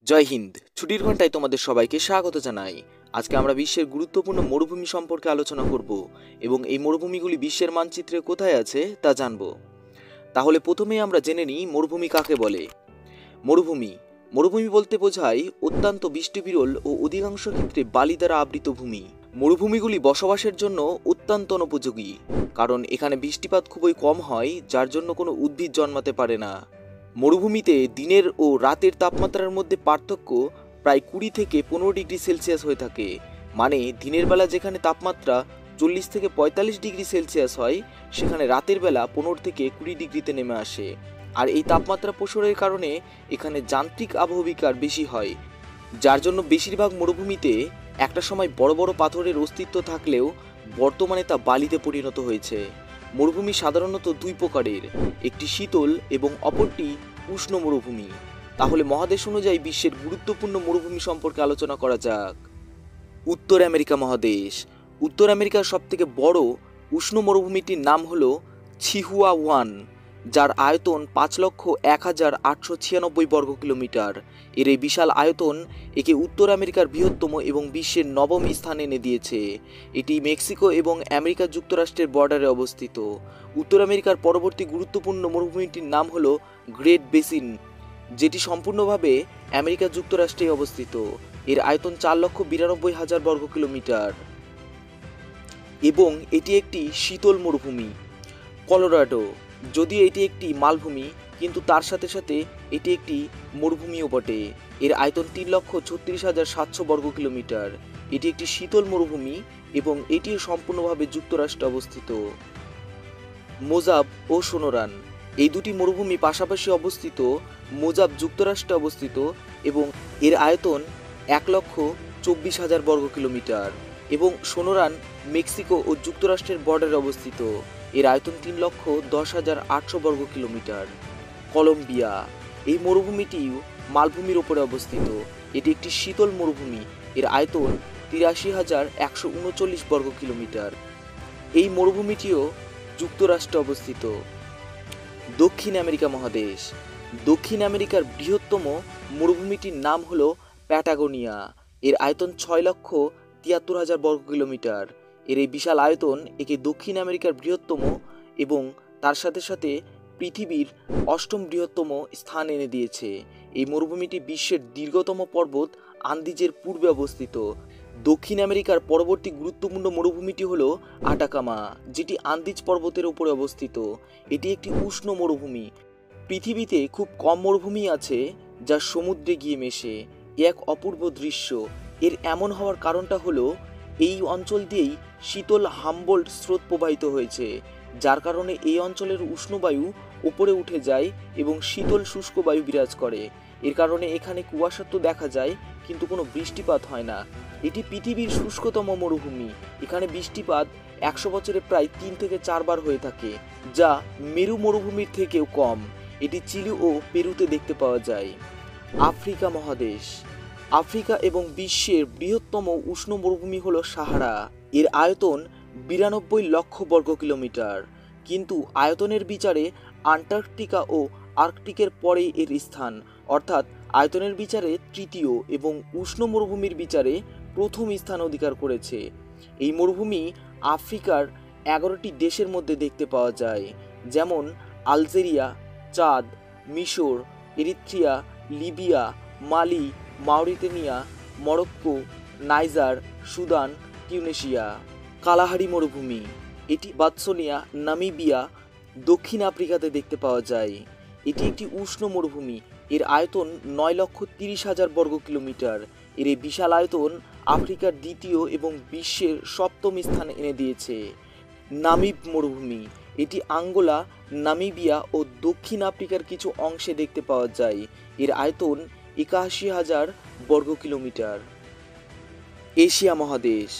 জয় হিন্দ। ছুটির ঘন্টায় তোমাদের সবাইকে স্বাগত জানাই। আজকে আমরা বিশ্বের গুরুত্বপূর্ণ মরুভূমি সম্পর্কে আলোচনা করব এবং এই মরুভূমিগুলি বিশ্বের মানচিত্রে কোথায় আছে তা জানব। তাহলে প্রথমেই আমরা জেনে নিই মরুভূমি কাকে বলে। মরুভূমি মরুভূমি বলতে বোঝায় অত্যন্ত বৃষ্টিবিরল ও অধিকাংশ ক্ষেত্রে বালি দ্বারা আবৃত ভূমি। মরুভূমিগুলি বসবাসের জন্য অত্যন্ত অনুপযোগী, কারণ এখানে বৃষ্টিপাত খুবই কম হয়, যার জন্য কোনো উদ্ভিদ জন্মাতে পারে না। মরুভূমিতে দিনের ও রাতের তাপমাত্রার মধ্যে পার্থক্য প্রায় 20 থেকে 15 ডিগ্রি সেলসিয়াস হয়ে থাকে। মানে দিনের বেলা যেখানে তাপমাত্রা 40 থেকে 45 ডিগ্রি সেলসিয়াস হয়, সেখানে রাতের বেলা 15 থেকে 20 ডিগ্রিতে নেমে আসে। আর এই তাপমাত্রা প্রসারের কারণে এখানে যান্ত্রিক আবহবিকার বেশি হয়, যার জন্য বেশিরভাগ মরুভূমিতে একটা সময় বড় বড় পাথরের অস্তিত্ব থাকলেও বর্তমানে তা বালিতে পরিণত হয়েছে। মরুভূমি সাধারণত দুই প্রকারের, একটি শীতল এবং অপরটি উষ্ণ মরুভূমি। তাহলে মহাদেশ অনুযায়ী বিশ্বের গুরুত্বপূর্ণ মরুভূমি সম্পর্কে আলোচনা করা যাক। উত্তর আমেরিকা মহাদেশ। উত্তর আমেরিকার সবথেকে বড় উষ্ণ মরুভূমিটির নাম হল চিহুয়াহুয়ান, যার আয়তন 5,01,896 বর্গ কিলোমিটার। এর এই বিশাল আয়তন একে উত্তর আমেরিকার বৃহত্তম এবং বিশ্বের নবম স্থানে এনে দিয়েছে। এটি মেক্সিকো এবং আমেরিকা যুক্তরাষ্ট্রের বর্ডারে অবস্থিত। উত্তর আমেরিকার পরবর্তী গুরুত্বপূর্ণ মরুভূমিটির নাম হল গ্রেট বেসিন, যেটি সম্পূর্ণভাবে আমেরিকা যুক্তরাষ্ট্রে অবস্থিত। এর আয়তন 4,92,000 বর্গ কিলোমিটার এবং এটি একটি শীতল মরুভূমি। কলোরাডো, যদিও এটি একটি মালভূমি, কিন্তু তার সাথে সাথে এটি একটি মরুভূমিও বটে। এর আয়তন 3,36,700 বর্গ কিলোমিটার। এটি একটি শীতল মরুভূমি এবং এটিও সম্পূর্ণভাবে যুক্তরাষ্ট্রে অবস্থিত। মোজাব ও সোনোরান, এই দুটি মরুভূমি পাশাপাশি অবস্থিত। মোজাব যুক্তরাষ্ট্রে অবস্থিত এবং এর আয়তন 1,24,000 বর্গ কিলোমিটার এবং সোনোরান মেক্সিকো ও যুক্তরাষ্ট্রের বর্ডারে অবস্থিত। এর আয়তন 3,10,800 বর্গ কিলোমিটার। কলম্বিয়া, এই মরুভূমিটিও মালভূমির ওপরে অবস্থিত। এটি একটি শীতল মরুভূমি। এর আয়তন 83,139 বর্গ কিলোমিটার। এই মরুভূমিটিও যুক্তরাষ্ট্রে অবস্থিত। দক্ষিণ আমেরিকা মহাদেশ। দক্ষিণ আমেরিকার বৃহত্তম মরুভূমিটির নাম হল প্যাটাগোনিয়া। এর আয়তন 6,73,000 বর্গ কিলোমিটার। এর এই বিশাল আয়তন একে দক্ষিণ আমেরিকার বৃহত্তম এবং তার সাথে সাথে পৃথিবীর 8ম বৃহত্তম স্থান এনে দিয়েছে। এই মরুভূমিটি বিশ্বের দীর্ঘতম পর্বত আন্দিজের পূর্বে অবস্থিত। দক্ষিণ আমেরিকার পরবর্তী গুরুত্বপূর্ণ মরুভূমিটি হল আটাকামা, যেটি আন্দিজ পর্বতের উপরে অবস্থিত। এটি একটি উষ্ণ মরুভূমি। পৃথিবীতে খুব কম মরুভূমি আছে যা সমুদ্রে গিয়ে মেশে। এক অপূর্ব দৃশ্য। এর এমন হওয়ার কারণটা হলো এই অঞ্চল দিয়েই শীতল হামবোল্ট স্রোত প্রবাহিত হয়েছে, যার কারণে এই অঞ্চলের উষ্ণ বায়ু উপরে উঠে যায় এবং শীতল শুষ্ক বায়ু বিরাজ করে। এর কারণে এখানে কুয়াশা তো দেখা যায়, কিন্তু কোনো বৃষ্টিপাত হয় না। এটি পৃথিবীর শুষ্কতম মরুভূমি। এখানে বৃষ্টিপাত 100 বছরে প্রায় 3 থেকে 4 বার হয়ে থাকে, যা মেরু মরুভূমির থেকেও কম। এটি চিলি ও পেরুতে দেখতে পাওয়া যায়। আফ্রিকা মহাদেশ। আফ্রিকা এবং বিশ্বের বৃহত্তম উষ্ণ মরুভূমি হল সাহারা। এর আয়তন 92 লক্ষ বর্গ কিলোমিটার, কিন্তু আয়তনের বিচারে আন্টার্কটিকা ও আর্কটিকের পরেই এর স্থান, অর্থাৎ আয়তনের বিচারে তৃতীয় এবং উষ্ণ মরুভূমির বিচারে প্রথম স্থান অধিকার করেছে। এই মরুভূমি আফ্রিকার 11টি দেশের মধ্যে দেখতে পাওয়া যায়, যেমন আলজেরিয়া, চাদ, মিশর, Eritrea, Libya, Mali, Mauritania, Morocco, Niger, Sudan, Tunisia. Kalahari মরুভূমি, এটি বতসোনিয়া, নামিবিয়া, দক্ষিণ আফ্রিকাতে দেখতে পাওয়া যায়। এটি একটি উষ্ণ মরুভূমি। এর আয়তন 9,30,000 বর্গ কিলোমিটার। এর এই বিশাল আয়তন আফ্রিকার দ্বিতীয় এবং বিশ্বের 7ম স্থান এনে দিয়েছে। নামিব মরুভূমি, এটি আঙ্গোলা, নামিবিয়া ও দক্ষিণ আফ্রিকার কিছু অংশে দেখতে পাওয়া যায়। এর আয়তন 81,000 বর্গ কিলোমিটার। এশিয়া মহাদেশ।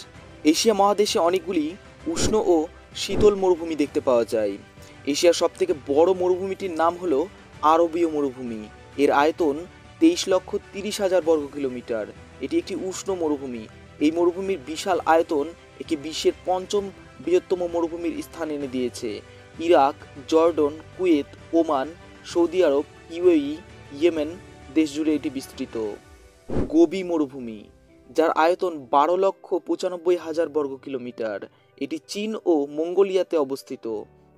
এশিয়া মহাদেশে অনেকগুলি উষ্ণ ও শীতল মরুভূমি দেখতে পাওয়া যায়। এশিয়ার সবথেকে বড় মরুভূমিটির নাম হল আরবীয় মরুভূমি। এর আয়তন 23,30,000 বর্গ কিলোমিটার। এটি একটি উষ্ণ মরুভূমি। এই মরুভূমির বিশাল আয়তন একে বিশ্বের 5ম বৃহত্তম মরুভূমির স্থান এনে দিয়েছে। Iraq, Jordan, Kuwait, Oman, Saudi Arab, UAE, Yemen দেশ জুড়ে এটি বিস্তৃত। গোবি মরুভূমি, যার আয়তন 12,95,000 বর্গ কিলোমিটার। এটি চীন ও মঙ্গোলিয়াতে অবস্থিত।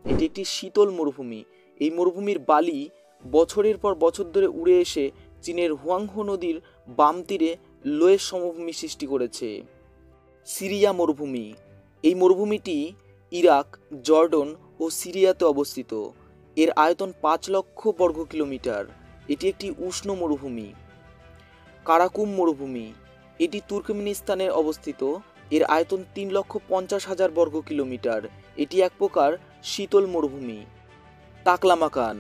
এটি একটি শীতল মরুভূমি। এই মরুভূমির বালি বছরের পর বছর ধরে উড়ে এসে চীনের হুয়াংহো নদীর বাম তীরে লোয়েস সমভূমি সৃষ্টি করেছে। সিরিয়া মরুভূমি, এই মরুভূমিটি ইরাক, জর্ডন ও সিরিয়াতে অবস্থিত। এর আয়তন 5 লক্ষ বর্গ কিলোমিটার। এটি একটি উষ্ণ মরুভূমি। কারাকুম মরুভূমি, এটি তুর্কমেনিস্তানে অবস্থিত। এর আয়তন 3,50,000 বর্গ কিলোমিটার। এটি এক প্রকার শীতল মরুভূমি। তাকলামাকান,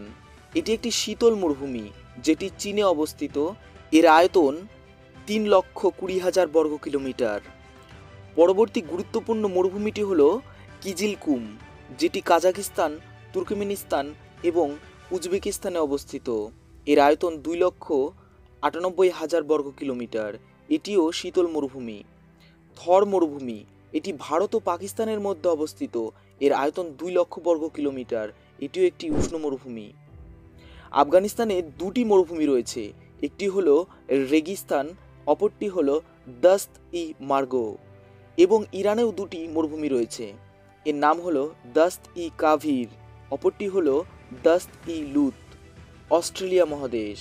এটি একটি শীতল মরুভূমি যেটি চীনে অবস্থিত। এর আয়তন 3,20,000 বর্গ কিলোমিটার। পরবর্তী গুরুত্বপূর্ণ মরুভূমিটি হল কিজিলকুম, যেটি কাজাকিস্তান, তুর্কমেনিস্তান এবং উজবেকিস্তানে অবস্থিত। এর আয়তন 2,98,000 বর্গ কিলোমিটার। এটিও শীতল মরুভূমি। থর মরুভূমি, এটি ভারত ও পাকিস্তানের মধ্যে অবস্থিত। এর আয়তন 2 লক্ষ বর্গ কিলোমিটার। এটিও একটি উষ্ণ মরুভূমি। আফগানিস্তানে দুটি মরুভূমি রয়েছে, একটি হলো রেগিস্তান, অপরটি হলো দাস্ত ই মার্গো। এবং ইরানেও দুটি মরুভূমি রয়েছে, এর নাম হলো দাস্ত ই কাভির, অপরটি হলো দাস্ত ই লুত। অস্ট্রেলিয়া মহাদেশ,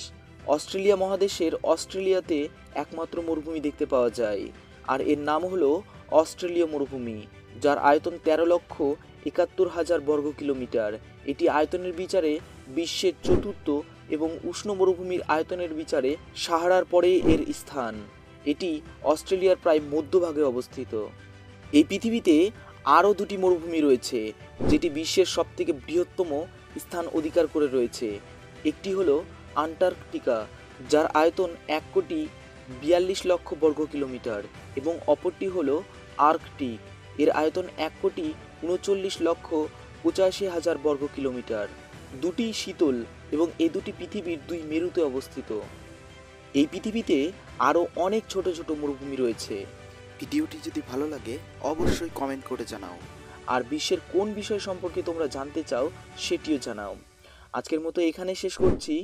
অস্ট্রেলিয়া মহাদেশের অস্ট্রেলিয়াতে একমাত্র মরুভূমি দেখতে পাওয়া যায়, আর এর নাম হলো অস্ট্রেলীয় মরুভূমি, যার আয়তন 13,71,000 বর্গ কিলোমিটার। এটি আয়তনের বিচারে বিশ্বের চতুর্থ এবং উষ্ণ মরুভূমির আয়তনের বিচারে সাহারার পরে এর স্থান। এটি অস্ট্রেলিয়ার প্রায় মধ্যভাগে অবস্থিত। এই পৃথিবীতে আরও দুটি মরুভূমি রয়েছে, যেটি বিশ্বের সবথেকে বৃহত্তম স্থান অধিকার করে রয়েছে। একটি হলো আন্টার্কটিকা, যার আয়তন 1,42,00,000 বর্গ কিলোমিটার, এবং অপরটি হলো আর্কটিক। এর আয়তন 1,39,85,000 বর্গ কিলোমিটার। দুটি শীতল এবং এই দুটি পৃথিবীর দুই মেরুতে অবস্থিত। এই পৃথিবীতে আরও অনেক ছোট ছোট মরুভূমি রয়েছে। ভিডিওটি যদি ভালো লাগে অবশ্যই কমেন্ট করে জানাও। আর বিশ্বের কোন বিষয় সম্পর্কে তোমরা জানতে চাও সেটিও জানাও। আজকের মতো এখানে শেষ করছি।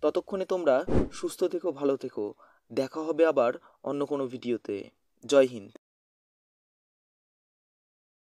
ততক্ষণে তোমরা সুস্থ থেকো, ভালো থেকো। দেখা হবে আবার অন্য কোনো ভিডিওতে। জয় হিন্দ।